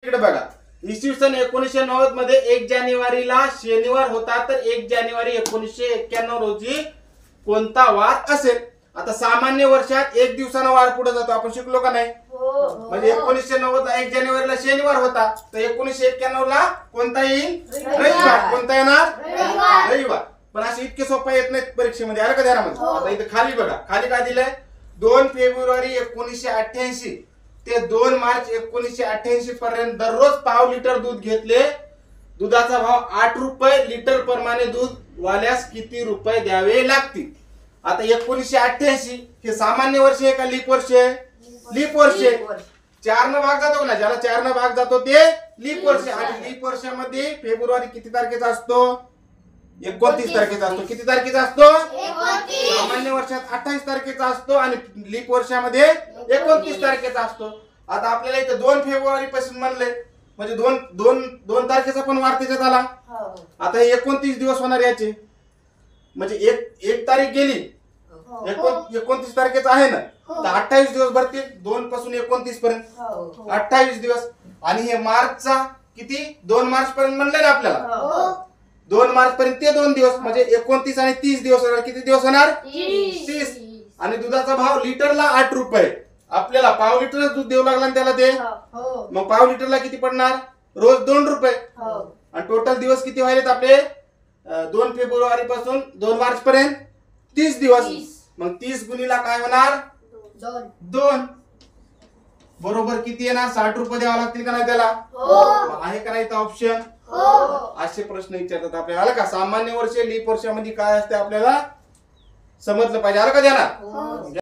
इकडे बघा, इसवी सन 1990 मध्ये 1 जानेवारीला शनिवार होता, तर 1 जानेवारी 1991 रोजी कोणता वार असेल? आता सामान्य वर्षात 1 दिवसानं वार पुढे जातो, आपण शिकलो का नाही? म्हणजे 1990 ला 1 जानेवारीला शनिवार होता, तर 1991 ला कोणता येईल? रविवार. कोणता येणार? रविवार. पण असे इतके सोपा येत नाहीत परीक्षेमध्ये, आलं का ध्यानामध्ये? आता इथे खाली बघा, खाली काय दिलंय? 2 फेब्रुवारी 1988 ते 2 मार्च 1988 पर्यंत दररोज पाव लिटर दूध घेतले. दुधाचा भाव 8 रुपये लिटर प्रमाणे दूध वाल्यास किती रुपये द्यावे लागतील? आता 1988 हे सामान्य वर्ष आहे का लीप वर्ष आहे? लीप वर्ष आहे. 4 न भाग जातो ना, ज्याला 4 न भाग जातो ते लीप वर्ष. आणि लीप वर्षामध्ये फेब्रुवारी किती तारखेचा असतो? 29 तारखेचा असतो. किती तारखेचा असतो? सामान्य वर्षात 28 तारखेचा असतो आणि लीप वर्षामध्ये 29 तारखेचा असतो. आता आपल्याला इथे 2 फेब्रुवारी पासून म्हणले, म्हणजे दोन तारखेचा पण वार त्याच्यात आला. आता हे 29 दिवस होणार याचे, म्हणजे एक तारीख गेली, 29 तारखेचा आहे ना, तर 28 दिवस भरतील. 2 पासून 29 पर्यंत 28 दिवस. आणि हे मार्चचा किती? 2 मार्च पर्यंत म्हणले ना आपल्याला, 2 मार्च पर्यंत ते 2 दिवस, म्हणजे 29 आणि 30 दिवस होणार. किती दिवस होणार? 30. आणि दुधाचा भाव लिटरला 8 रुपये. आपल्याला पाव लिटर दूध देऊ लागला त्याला ते, मग पाव लिटरला किती पडणार? रोज 2 रुपये. आणि टोटल दिवस किती व्हायलेत आपले? 2 फेब्रुवारी पासून 2 मार्च पर्यंत 30 दिवस. मग 30 गुणीला काय होणार? 2. बरोबर किती येणार? 60 रुपये द्यावा लागतील का नाही त्याला? आहे का नाही ऑप्शन? असे प्रश्न विचारतात आपल्याला, आलं का? सामान्य वर्ष लीप वर्षामध्ये काय असते आपल्याला समजलं पाहिजे, आलं का ध्यानात?